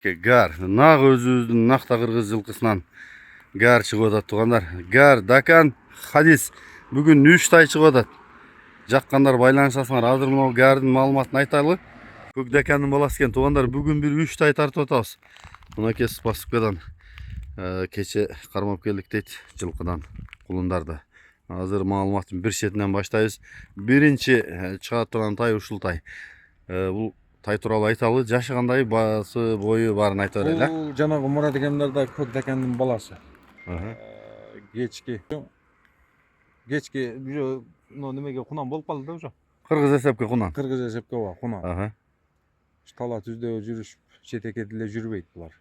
Gар, нақ өзіміздің нақта қырғыз жылқысынан гар шығып атат туғандар. Гар, дакан, хадис. Бүгін 3 тай шығып атат. Жаққандар байланышасыңар. Азыр мынау гардың маалыматын айтайлы. Көк даканның баласы екен туғандар. Бүгін бір 3 тай тартып атабыз. Мына кес Спасовкадан кеше қармап келдік дейді жылқыдан құлындарды. Азыр маалыматтың бір шетінен баштайбыз. Бірінші шығат тұрған тай ушул тай. Бұл тай туралы айталы, жашы қандай, басы, бойы барын айта берели. Бұл жанагы Мурат экемдерде көк даканның баласы. Кечки немеге кунан болуп калды да уже. Кыргыз эсепке кунан. Кыргыз эсепке кунан. Тала түздө жүрүшүп, четекке деле жүрбөйт булар.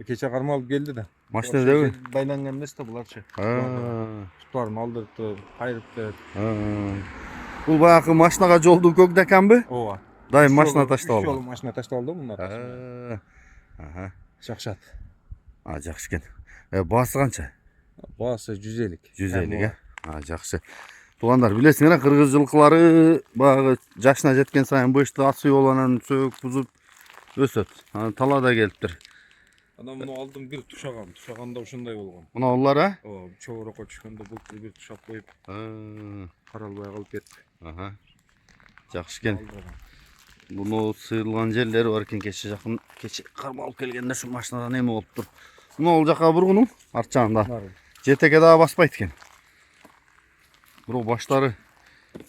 Кече кармалып келди да. Машинадабы? Байланган эмес да буларчы. Туттарын алдырыпты, кайрыпты. Бул баягы машинага жолду көк даканбы? Ооба. Дайым машина таштап алды. алды. Машина таштап алды мындан. Жакшат. Жакшы экен. Басы канча? Басы 150. 150 жакшы. Тугандар, билесиңер, кыргыз жылкылары баягы жашына жеткен сайын бышты ат суюланан сөөк бузуп өсөт. Талада келиптир. Анан муну алдым бир тушаган. Тушаганда ушундай болгон. Мына улар Ооба, чогорокко түшкөндө бул бир тушап коюп, каралбай калып кетти. Жакшы экен. Буну сыйылган жерлери бар экен, кече жакын, кече кармалып келгенде ушу машинадан эме болуптур. Мына ол жака бургунуң арт жагында. Жетекке дагы баспайт экен. Бирок баштары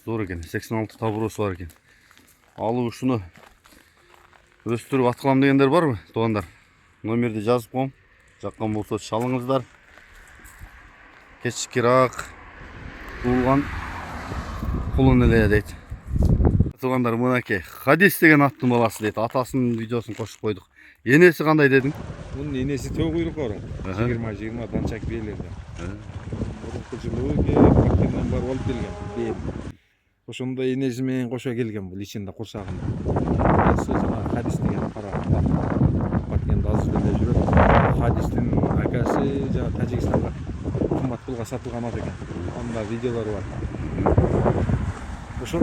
зор экен, 86 табуроосу бар экен. Алып ушуну өстүрүп аткылам дегендер барбы, туугандар? Номерди жазып коем. Жаккан болсо шалыңыздар. Кечкирак туулган кулун эле дейт. Тугандар, мынакей Хадис деген аттын баласы дейт. Атасынын видеосун кошуп койдук. Энеси кандай дедиң? Мунун энеси төө куйрук бар. 20 данчак бээлерде. Мурунку жылы кепкенден барып алып келген. Ошондо энеси менен кошо келген бул ичинде курсагында. Жана Хадис деген кара баткенде азыр деле жүрөт. Хадистин акасы жана Тажикстанда кымбат пулга сатылган ат экен. Анда видеолору бар. Ошо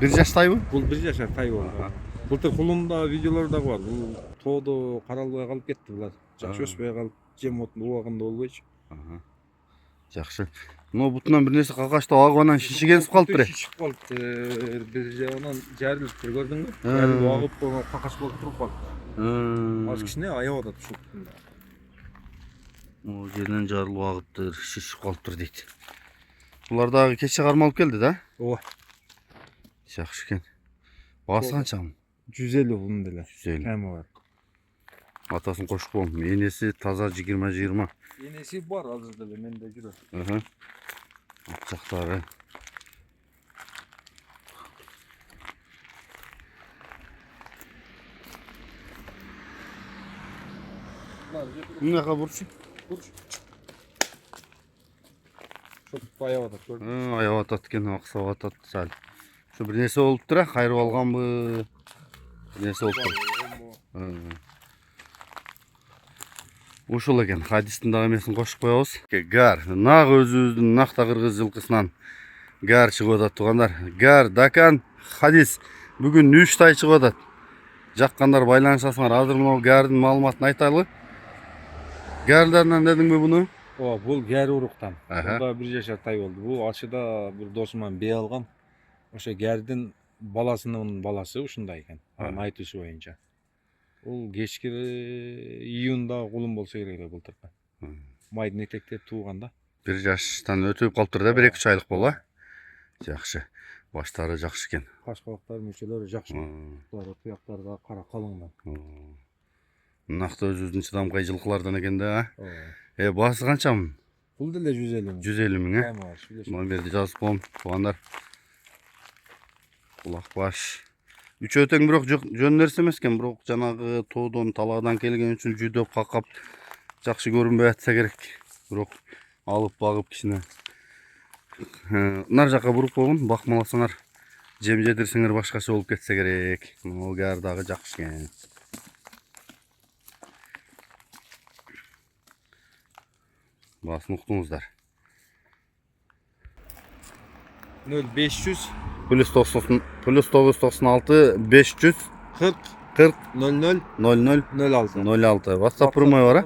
бир жаштайбы? Бул 1 жашар тай болду. Былтыр кулунда видеолор дагы бар. Бул тоодо каралбай калып кетти булар. Жакшы өспөй калып, жем отун убагында болбойчу. Жакшы. Мына бутунан бир нерсе какаштап агыбанан шишигенсип калыптыр. Шишип калыптыр. Бир жагынан жарылыптыр, көрдүңбү? Жарылып агып, какаш болуп туруп калды. Az кичине аябап атат ушул бутунда. О, жеринен жарылып агыптыр, шишип калыптыр дейт. Булар дагы кече кармалып келди да? Ооба. Жакшы экен. Басы канча? 150 бунун деле. 150. Эми бар. Атасын кошуп коем. Энеси таза 20-20. Энеси бар азыр деле менде жүрөт. Жактары. Мынага бурчу. Çok aябап атат, көрдүңбү? Аябап атат экен, аксап атат сәл. Şu bir nesi oluптур, кайрып алганбы? Bir nesi болуптур. Ушул экен, Хадистин дагы эмесин кошуп коебуз. Гар, нак өзүбүздүн накта кыргыз жылкысынан гар чыгып атат тугандар. Гар, дакан, Хадис. Бүгүн 3 тай чыгып атат. Жаккандар байланышасыңар. Азыр мынау гардын маалыматын айтайлы. Гарларынан дедиңби буну? Ооба, бул гәр уруктан. Бunda 1 жашар тай болду. Бул ачыда бир досуман бей алган. Ошо гәрдин баласынын баласы ушундай экен. Анын айтуусу боюнча. Ул кечки июнда кулун болсо керек эле былтыркы. Майдын этекте тууганда. 1 жаштан өтүп калыптыр да, 1-2 айлык боло. Жакшы. Баштары жакшы экен. Каш кабактар мүчөлөрү жакшы. Булар туяктары да кара калыңдан. Накта өзүбүздүн чыдамкай жылкылардан экен да. Басы канчамы? Бул деле 150 миң. 150 миң, Номерди жазып коем, туугандар. Кулак баш. Үчөө тең бирок жөн нерсе эмес экен, бирок жанагы тоодон, талагдан келген үчүн жүдөп какап жакшы көрүнбөй атса керек. Бирок алып багып кичине нар жака буруп койгон, бакмаласаңар, жем жедирсеңер башкача болуп кетсе керек. Могу гар дагы жакшы экен. Басын уктуңуздар. 0500 +996 500 40 40 00 00 06. 06. WhatsApp numarayı var ha?